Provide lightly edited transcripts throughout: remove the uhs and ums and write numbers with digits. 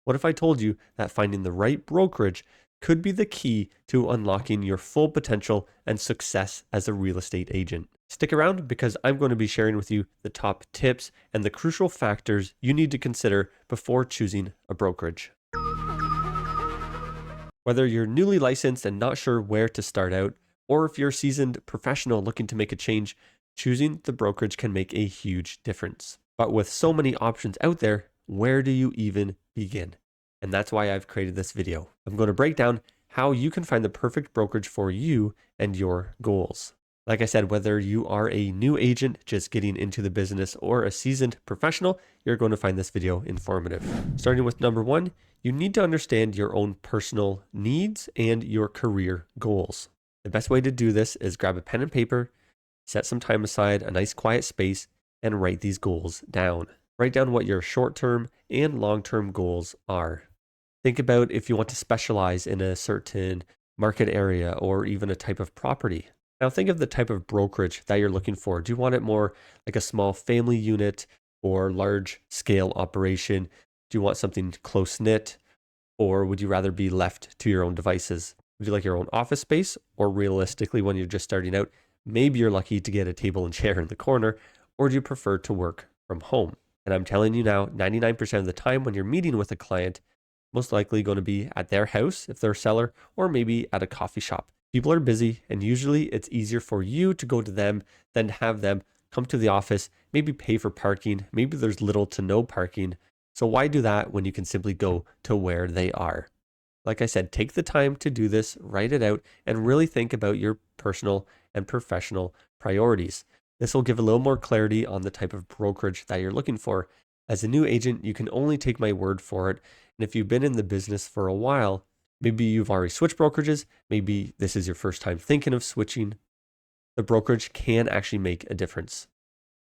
What if I told you that finding the right brokerage could be the key to unlocking your full potential and success as a real estate agent? Stick around because I'm going to be sharing with you the top tips and the crucial factors you need to consider before choosing a brokerage. Whether you're newly licensed and not sure where to start out, or if you're a seasoned professional looking to make a change, choosing the brokerage can make a huge difference. But with so many options out there, where do you even begin? And that's why I've created this video. I'm going to break down how you can find the perfect brokerage for you and your goals. Like I said, whether you are a new agent just getting into the business or a seasoned professional, you're going to find this video informative. Starting with number one, you need to understand your own personal needs and your career goals. The best way to do this is grab a pen and paper, set some time aside, a nice quiet space, and write these goals down. Write down what your short-term and long-term goals are. Think about if you want to specialize in a certain market area or even a type of property. Now think of the type of brokerage that you're looking for. Do you want it more like a small family unit or large scale operation? Do you want something close knit, or would you rather be left to your own devices? Would you like your own office space, or realistically, when you're just starting out, maybe you're lucky to get a table and chair in the corner, or do you prefer to work from home? And I'm telling you now, 99% of the time when you're meeting with a client, most likely going to be at their house if they're a seller, or maybe at a coffee shop. People are busy, and usually it's easier for you to go to them than to have them come to the office, maybe pay for parking. Maybe there's little to no parking. So why do that when you can simply go to where they are? Like I said, take the time to do this, write it out, and really think about your personal and professional priorities. This will give a little more clarity on the type of brokerage that you're looking for. As a new agent, you can only take my word for it. And if you've been in the business for a while, maybe you've already switched brokerages, maybe this is your first time thinking of switching, the brokerage can actually make a difference.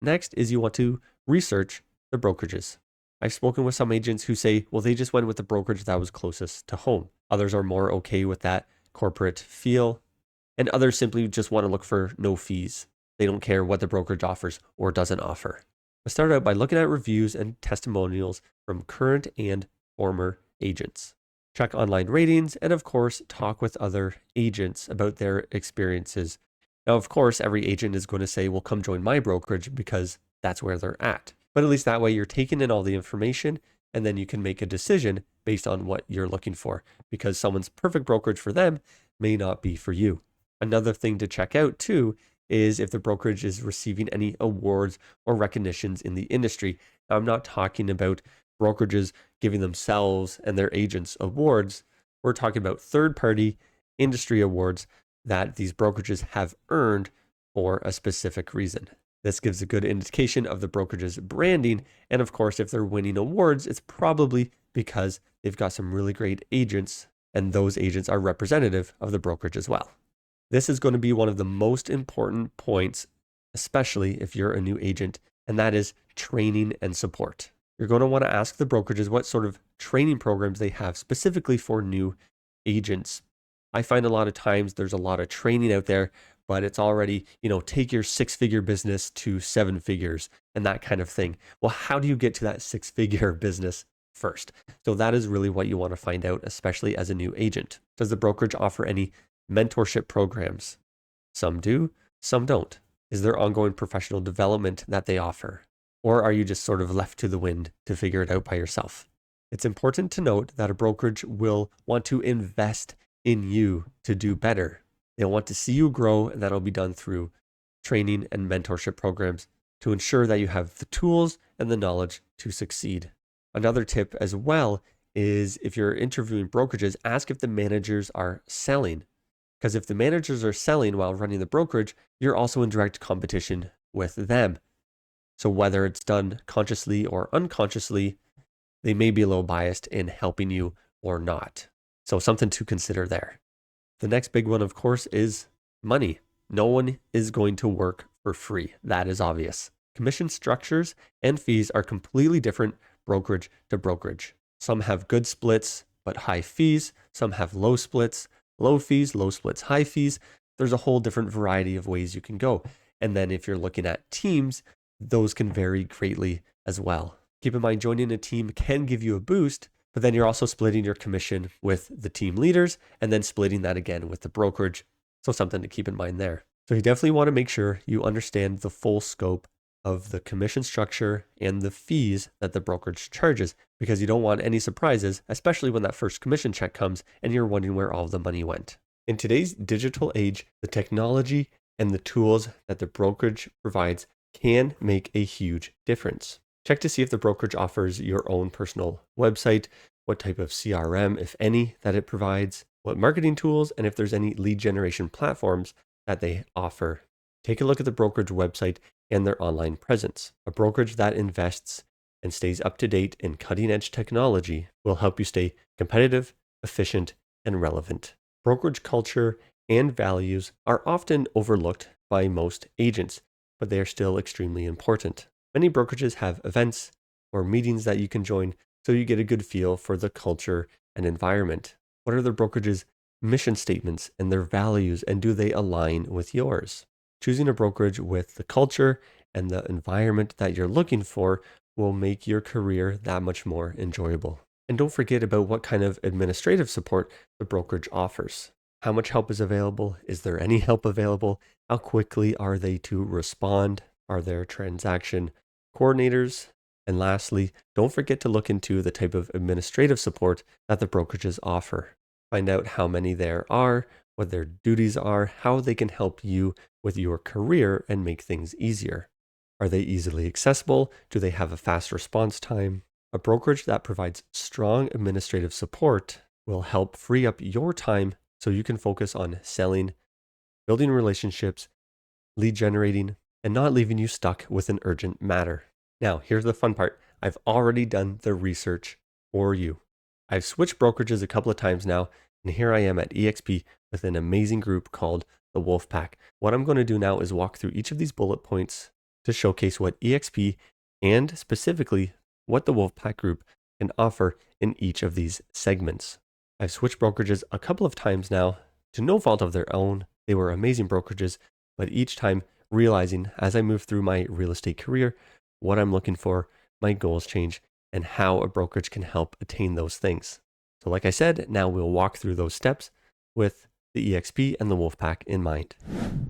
Next is you want to research the brokerages. I've spoken with some agents who say, well, they just went with the brokerage that was closest to home. Others are more okay with that corporate feel, and others simply just want to look for no fees. They don't care what the brokerage offers or doesn't offer. I start out by looking at reviews and testimonials from current and former agents. Check online ratings, and of course, talk with other agents about their experiences. Now, of course, every agent is going to say, well, come join my brokerage because that's where they're at. But at least that way you're taking in all the information, and then you can make a decision based on what you're looking for, because someone's perfect brokerage for them may not be for you. Another thing to check out too is if the brokerage is receiving any awards or recognitions in the industry. Now, I'm not talking about brokerages giving themselves and their agents awards. We're talking about third-party industry awards that these brokerages have earned for a specific reason. This gives a good indication of the brokerage's branding. And of course, if they're winning awards, it's probably because they've got some really great agents, and those agents are representative of the brokerage as well. This is going to be one of the most important points, especially if you're a new agent, and that is training and support. You're going to want to ask the brokerages what sort of training programs they have specifically for new agents. I find a lot of times there's a lot of training out there, but it's already, take your 6-figure business to 7 figures and that kind of thing. Well, how do you get to that 6-figure business first? So that is really what you want to find out, especially as a new agent. Does the brokerage offer any mentorship programs? Some do, some don't. Is there ongoing professional development that they offer? Or are you just sort of left to the wind to figure it out by yourself? It's important to note that a brokerage will want to invest in you to do better. They'll want to see you grow, and that'll be done through training and mentorship programs to ensure that you have the tools and the knowledge to succeed. Another tip as well is if you're interviewing brokerages, ask if the managers are selling. Because if the managers are selling while running the brokerage, you're also in direct competition with them. So whether it's done consciously or unconsciously, they may be a little biased in helping you or not. So something to consider there. The next big one, of course, is money. No one is going to work for free. That is obvious. Commission structures and fees are completely different brokerage to brokerage. Some have good splits, but high fees. Some have low splits, low fees, low splits, high fees. There's a whole different variety of ways you can go. And then if you're looking at teams, those can vary greatly as well. Keep in mind, joining a team can give you a boost, But then you're also splitting your commission with the team leaders and then splitting that again with the brokerage. So something to keep in mind there. So you definitely want to make sure you understand the full scope of the commission structure and the fees that the brokerage charges, because you don't want any surprises, especially when that first commission check comes and you're wondering where all the money went. In today's digital age, the technology and the tools that the brokerage provides can make a huge difference. Check to see if the brokerage offers your own personal website, what type of CRM, if any, that it provides, what marketing tools, and if there's any lead generation platforms that they offer. Take a look at the brokerage website and their online presence. A brokerage that invests and stays up to date in cutting edge technology will help you stay competitive, efficient, and relevant. Brokerage culture and values are often overlooked by most agents, but they are still extremely important. Many brokerages have events or meetings that you can join so you get a good feel for the culture and environment. What are the brokerage's mission statements and their values, and do they align with yours? Choosing a brokerage with the culture and the environment that you're looking for will make your career that much more enjoyable. And don't forget about what kind of administrative support the brokerage offers. How much help is available? Is there any help available? How quickly are they to respond? Are there transaction coordinators? And lastly, don't forget to look into the type of administrative support that the brokerages offer. Find out how many there are, what their duties are, how they can help you with your career and make things easier. Are they easily accessible? Do they have a fast response time? A brokerage that provides strong administrative support will help free up your time so you can focus on selling, building relationships, lead generating, and not leaving you stuck with an urgent matter. Now, here's the fun part. I've already done the research for you. I've switched brokerages a couple of times now, and here I am at eXp with an amazing group called the Wolfpack. What I'm going to do now is walk through each of these bullet points to showcase what eXp and specifically what the Wolfpack group can offer in each of these segments. I've switched brokerages a couple of times now to no fault of their own. They were amazing brokerages, but each time realizing as I move through my real estate career, what I'm looking for, my goals change, and how a brokerage can help attain those things. So like I said, now we'll walk through those steps with the eXp and the Wolfpack in mind.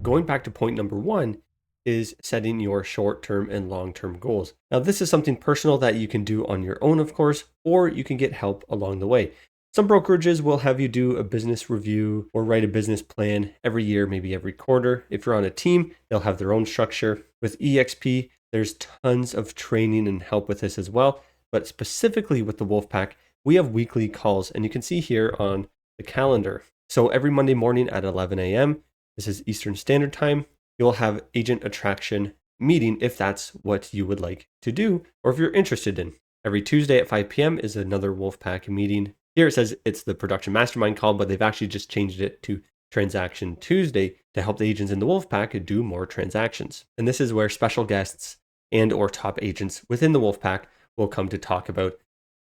Going back to point number one is setting your short-term and long-term goals. Now, this is something personal that you can do on your own, of course, or you can get help along the way. Some brokerages will have you do a business review or write a business plan every year, maybe every quarter. If you're on a team, they'll have their own structure. With eXp, there's tons of training and help with this as well. But specifically with the Wolfpack, we have weekly calls, and you can see here on the calendar. So every Monday morning at 11 a.m., this is Eastern Standard Time, you'll have agent attraction meeting if that's what you would like to do or if you're interested in. Every Tuesday at 5 p.m. is another Wolfpack meeting. Here it says it's the production mastermind call, but they've actually just changed it to Transaction Tuesday to help the agents in the Wolfpack do more transactions. And this is where special guests and or top agents within the Wolfpack will come to talk about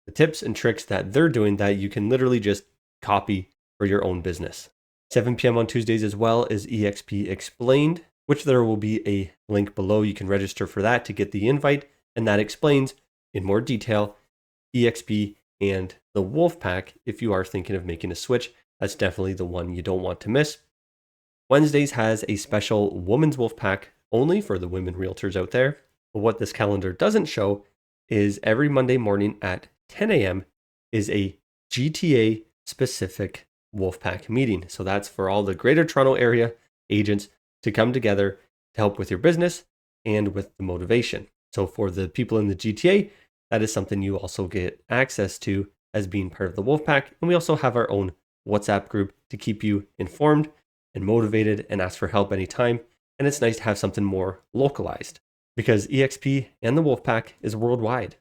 the tips and tricks that they're doing that you can literally just copy for your own business. 7 p.m. on Tuesdays as well is eXp Explained, which there will be a link below. You can register for that to get the invite, and that explains in more detail eXp and the Wolfpack. If you are thinking of making a switch, that's definitely the one you don't want to miss. Wednesdays has a special Women's Wolfpack only for the women realtors out there. But what this calendar doesn't show is every Monday morning at 10 a.m. is a GTA specific Wolfpack meeting. So that's for all the Greater Toronto Area agents to come together to help with your business and with the motivation. So for the people in the GTA, that is something you also get access to as being part of the Wolfpack. And we also have our own WhatsApp group to keep you informed and motivated and ask for help anytime. And it's nice to have something more localized because eXp and the Wolfpack is worldwide.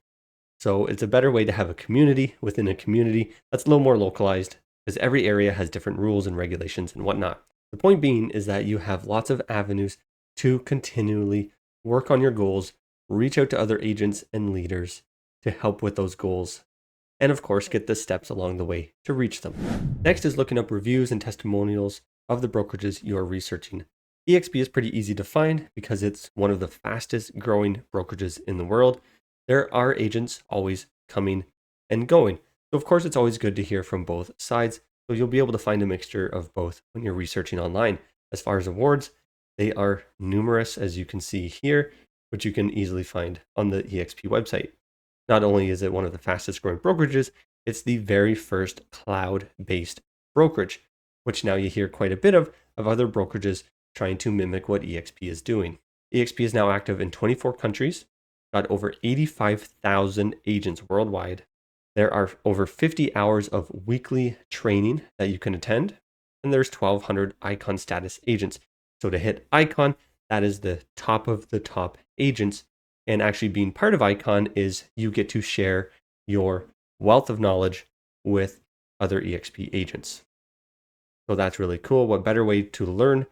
So it's a better way to have a community within a community that's a little more localized because every area has different rules and regulations and whatnot. The point being is that you have lots of avenues to continually work on your goals, reach out to other agents and leaders to help with those goals, and of course, get the steps along the way to reach them. Next is looking up reviews and testimonials of the brokerages you are researching. eXp is pretty easy to find because it's one of the fastest growing brokerages in the world. There are agents always coming and going. So of course, it's always good to hear from both sides. So you'll be able to find a mixture of both when you're researching online. As far as awards, they are numerous, as you can see here, which you can easily find on the eXp website. Not only is it one of the fastest growing brokerages, it's the very first cloud-based brokerage, which now you hear quite a bit of other brokerages trying to mimic what eXp is doing. eXp is now active in 24 countries, got over 85,000 agents worldwide. There are over 50 hours of weekly training that you can attend, and there's 1,200 icon status agents. So to hit icon, that is the top of the top agents. And actually being part of icon is you get to share your wealth of knowledge with other eXp agents. So that's really cool. What better way to learn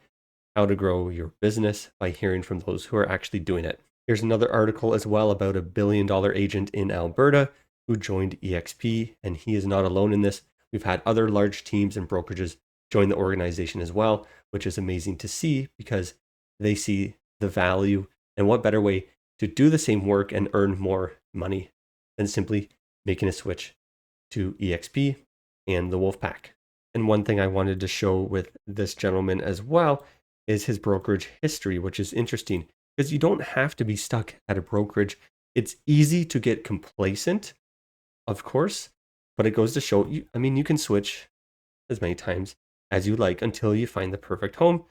how to grow your business by hearing from those who are actually doing it. Here's another article as well about a $1 billion agent in Alberta who joined eXp, and he is not alone in this. We've had other large teams and brokerages join the organization as well, which is amazing to see because they see the value, and what better way to do the same work and earn more money than simply making a switch to eXp and the Wolfpack. And one thing I wanted to show with this gentleman as well is his brokerage history, which is interesting because you don't have to be stuck at a brokerage. It's easy to get complacent, of course, but it goes to show you, I mean, you can switch as many times as you like until you find the perfect home.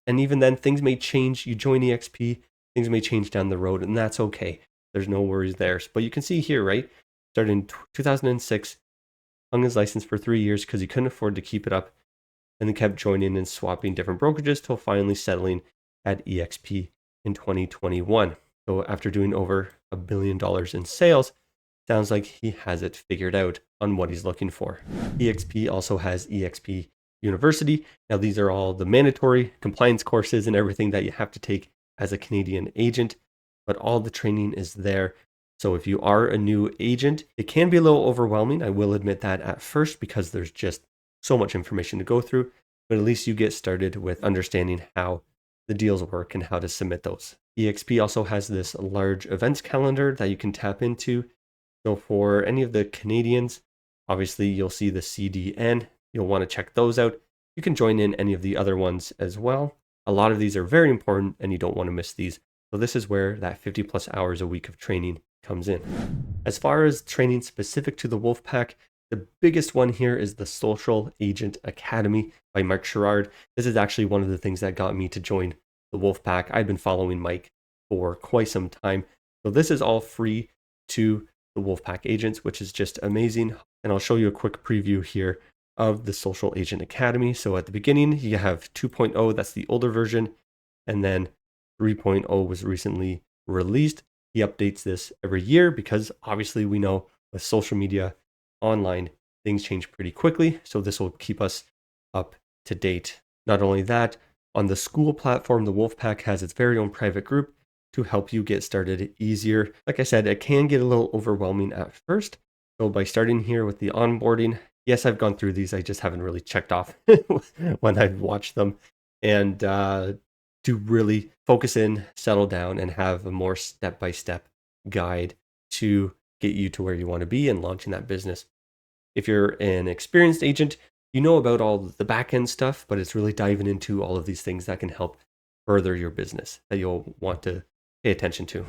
And even then, things may change. You join eXp, things may change down the road, and that's okay. There's no worries there. But you can see here, right? Started in 2006, hung his license for 3 years because he couldn't afford to keep it up, and then kept joining and swapping different brokerages till finally settling at eXp in 2021. So after doing over $1 billion in sales, sounds like he has it figured out on what he's looking for. eXp also has eXp University. Now, these are all the mandatory compliance courses and everything that you have to take as a Canadian agent, but all the training is there. So if you are a new agent, it can be a little overwhelming. I will admit that at first because there's just so much information to go through, but at least you get started with understanding how the deals work and how to submit those. eXp also has this large events calendar that you can tap into. So for any of the Canadians, obviously you'll see the CDN. You'll want to check those out. You can join in any of the other ones as well. A lot of these are very important and you don't want to miss these. So this is where that 50 plus hours a week of training comes in. As far as training specific to the Wolfpack, the biggest one here is the Social Agent Academy by Mark Sherrard. This is actually one of the things that got me to join the Wolfpack. I've been following Mike for quite some time. So this is all free to the Wolfpack agents, which is just amazing. And I'll show you a quick preview here of the Social Agent Academy. So at the beginning, you have 2.0, that's the older version. And then 3.0 was recently released. He updates this every year because obviously we know with social media, online, things change pretty quickly. So this will keep us up to date. Not only that, on the school platform, the Wolfpack has its very own private group to help you get started easier. Like I said, it can get a little overwhelming at first. So by starting here with the onboarding, yes, I've gone through these. I just haven't really checked off when I've watched them. And to really focus in, settle down, and have a more step-by-step guide to get you to where you want to be and launching that business. If you're an experienced agent, you know about all the back-end stuff, but it's really diving into all of these things that can help further your business that you'll want to pay attention to.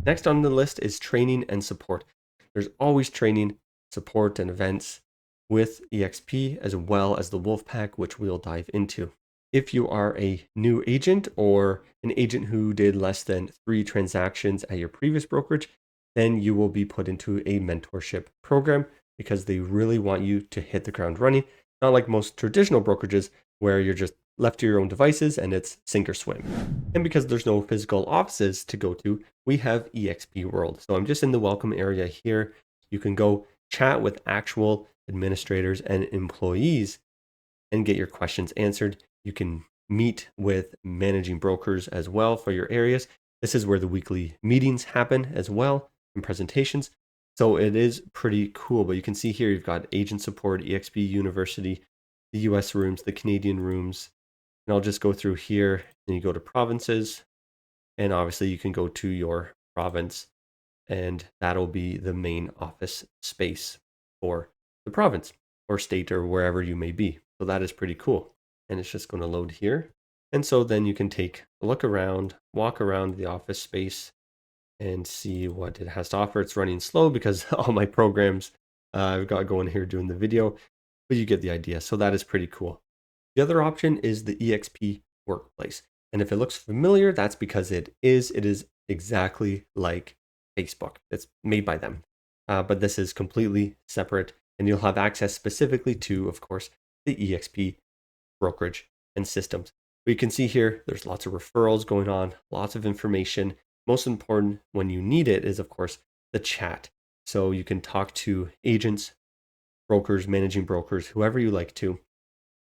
Next on the list is training and support. There's always training, support, and events with eXp as well as the Wolfpack, which we'll dive into. If you are a new agent or an agent who did less than 3 transactions at your previous brokerage, then you will be put into a mentorship program because they really want you to hit the ground running. Not like most traditional brokerages where you're just left to your own devices and it's sink or swim. And because there's no physical offices to go to, we have eXp World. So I'm just in the welcome area here. You can go chat with actual administrators and employees and get your questions answered. You can meet with managing brokers as well for your areas. This is where the weekly meetings happen as well and presentations. So it is pretty cool, but you can see here you've got agent support, eXp University, the US rooms, the Canadian rooms. And I'll just go through here and you go to provinces. And obviously you can go to your province and that'll be the main office space for the province or state or wherever you may be. So that is pretty cool. And it's just going to load here. And so then you can take a look around, walk around the office space and see what it has to offer. It's running slow because all my programs I've got going here doing the video, but you get the idea. So that is pretty cool. The other option is the eXp workplace. And if it looks familiar, that's because it is exactly like Facebook. It's made by them. But this is completely separate, and you'll have access specifically to, of course, the eXp brokerage and systems. But you can see here, there's lots of referrals going on, lots of information. Most important when you need it is, of course, the chat. So you can talk to agents, brokers, managing brokers, whoever you like to.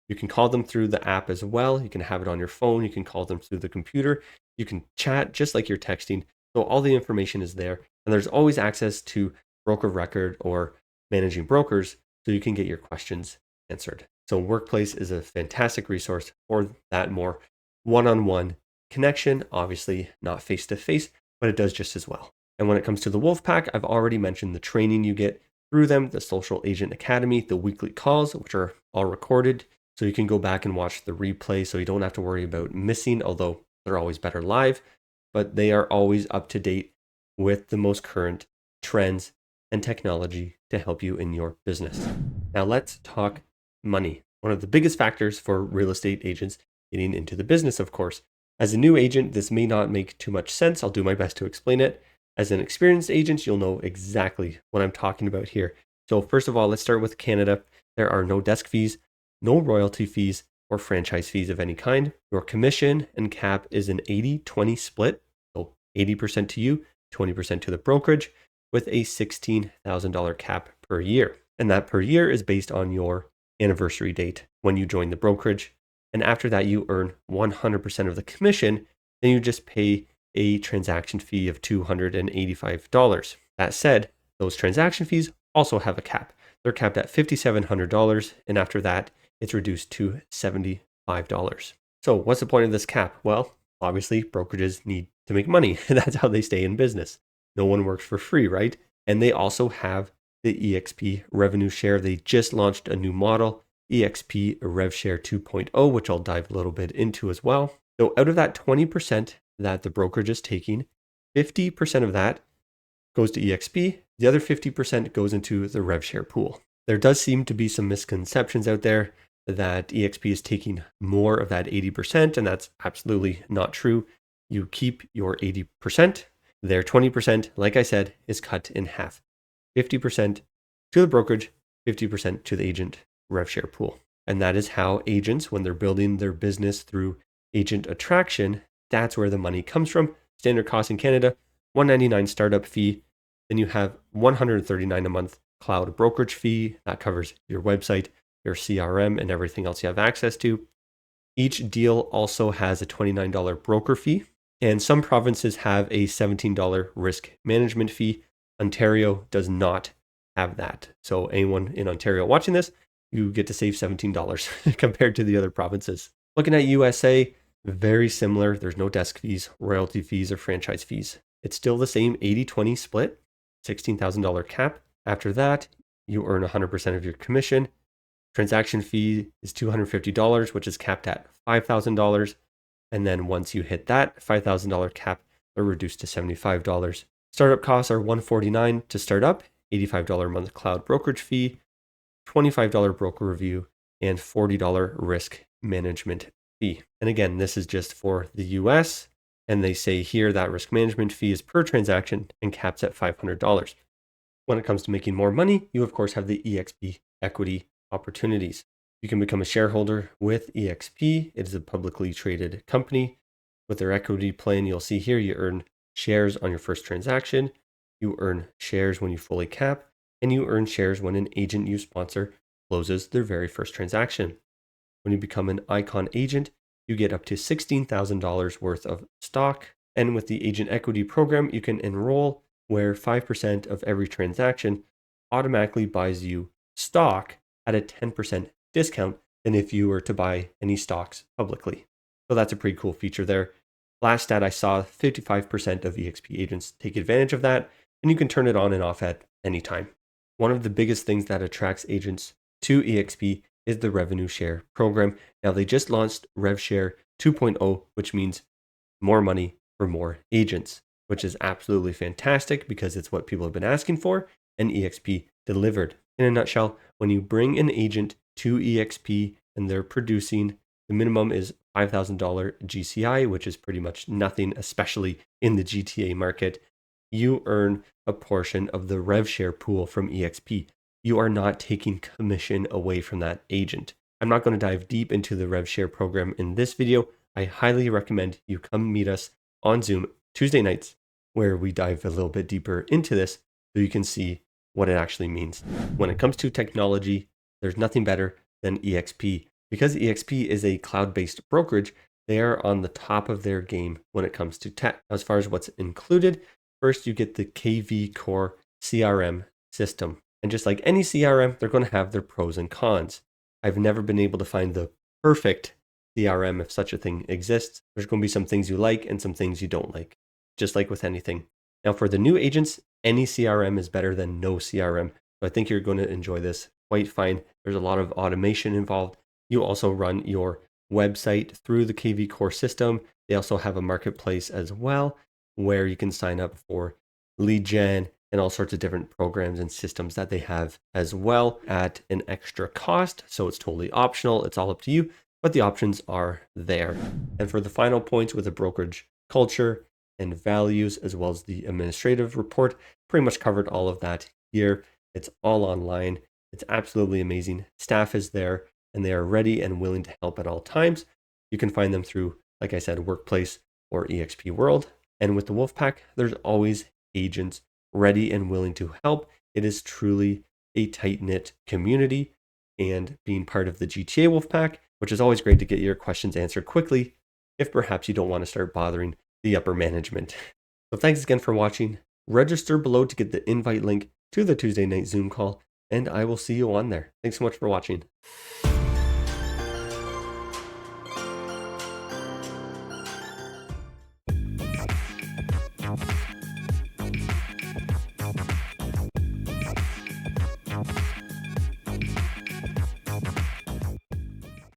You can call them through the app as well. You can have it on your phone. You can call them through the computer. You can chat just like you're texting. So all the information is there. And there's always access to broker record or managing brokers so you can get your questions answered. So Workplace is a fantastic resource for that more one-on-one connection, obviously not face-to-face, but it does just as well. And when it comes to the Wolfpack, I've already mentioned the training you get through them, the Social Agent Academy, the weekly calls, which are all recorded. So you can go back and watch the replay so you don't have to worry about missing, although they're always better live, but they are always up to date with the most current trends and technology to help you in your business. Now let's talk money. One of the biggest factors for real estate agents getting into the business, of course. As a new agent, this may not make too much sense. I'll do my best to explain it. As an experienced agent, you'll know exactly what I'm talking about here. So first of all, let's start with Canada. There are no desk fees, no royalty fees, or franchise fees of any kind. Your commission and cap is an 80-20 split. So 80% to you, 20% to the brokerage, with a $16,000 cap per year. And that per year is based on your anniversary date when you join the brokerage. And after that, you earn 100% of the commission. Then you just pay a transaction fee of $285. That said, those transaction fees also have a cap. They're capped at $5,700. And after that, it's reduced to $75. So what's the point of this cap? Well, obviously brokerages need to make money. That's how they stay in business. No one works for free, right? And they also have the eXp revenue share. They just launched a new model, eXp Rev Share 2.0, which I'll dive a little bit into as well. So out of that 20% that the brokerage is taking, 50% of that goes to eXp. The other 50% goes into the Rev Share pool. There does seem to be some misconceptions out there that eXp is taking more of that 80%, and that's absolutely not true. You keep your 80%. Their 20%, like I said, is cut in half. 50% to the brokerage, 50% to the agent rev share pool. And that is how agents, when they're building their business through agent attraction, that's where the money comes from. Standard cost in Canada, $199 startup fee. Then you have $139 a month cloud brokerage fee. That covers your website, your CRM, and everything else you have access to. Each deal also has a $29 broker fee. And some provinces have a $17 risk management fee. Ontario does not have that. So anyone in Ontario watching this, you get to save $17 compared to the other provinces. Looking at USA, very similar. There's no desk fees, royalty fees, or franchise fees. It's still the same 80-20 split, $16,000 cap. After that, you earn 100% of your commission. Transaction fee is $250, which is capped at $5,000. And then once you hit that $5,000 cap, they're reduced to $75. Startup costs are $149 to start up, $85 a month cloud brokerage fee, $25 broker review, and $40 risk management fee. And again, this is just for the US. And they say here that risk management fee is per transaction and caps at $500. When it comes to making more money, you of course have the eXp equity opportunities. You can become a shareholder with eXp. It is a publicly traded company. With their equity plan, you'll see here you earn shares on your first transaction, you earn shares when you fully cap, and you earn shares when an agent you sponsor closes their very first transaction. When you become an Icon agent, you get up to $16,000 worth of stock. And with the agent equity program, you can enroll where 5% of every transaction automatically buys you stock at a 10% discount than if you were to buy any stocks publicly. So that's a pretty cool feature there. Last stat I saw, 55% of eXp agents take advantage of that, and you can turn it on and off at any time. One of the biggest things that attracts agents to eXp is the revenue share program. Now, they just launched RevShare 2.0, which means more money for more agents, which is absolutely fantastic because it's what people have been asking for, and eXp delivered. In a nutshell, when you bring an agent to eXp and they're producing, the minimum is $5,000 GCI, which is pretty much nothing, especially in the GTA market. You earn a portion of the RevShare pool from eXp. You are not taking commission away from that agent. I'm not going to dive deep into the RevShare program in this video. I highly recommend you come meet us on Zoom Tuesday nights, where we dive a little bit deeper into this so you can see what it actually means. When it comes to technology, there's nothing better than eXp. Because eXp is a cloud-based brokerage, they are on the top of their game when it comes to tech. As far as what's included, first you get the KV Core CRM system. And just like any CRM, they're going to have their pros and cons. I've never been able to find the perfect CRM, if such a thing exists. There's going to be some things you like and some things you don't like, just like with anything. Now, for the new agents, any CRM is better than no CRM. So I think you're going to enjoy this quite fine. There's a lot of automation involved. You also run your website through the KV Core system. They also have a marketplace as well, where you can sign up for lead gen and all sorts of different programs and systems that they have as well at an extra cost. So it's totally optional. It's all up to you, but the options are there. And for the final points with the brokerage culture and values, as well as the administrative report, pretty much covered all of that here. It's all online. It's absolutely amazing. Staff is there and they are ready and willing to help at all times. You can find them through, like I said, Workplace or eXp World. And with the Wolfpack, there's always agents ready and willing to help. It is truly a tight-knit community, and being part of the GTA Wolfpack, which is always great to get your questions answered quickly if perhaps you don't want to start bothering the upper management. So thanks again for watching. Register below to get the invite link to the Tuesday night Zoom call, and I will see you on there. Thanks so much for watching.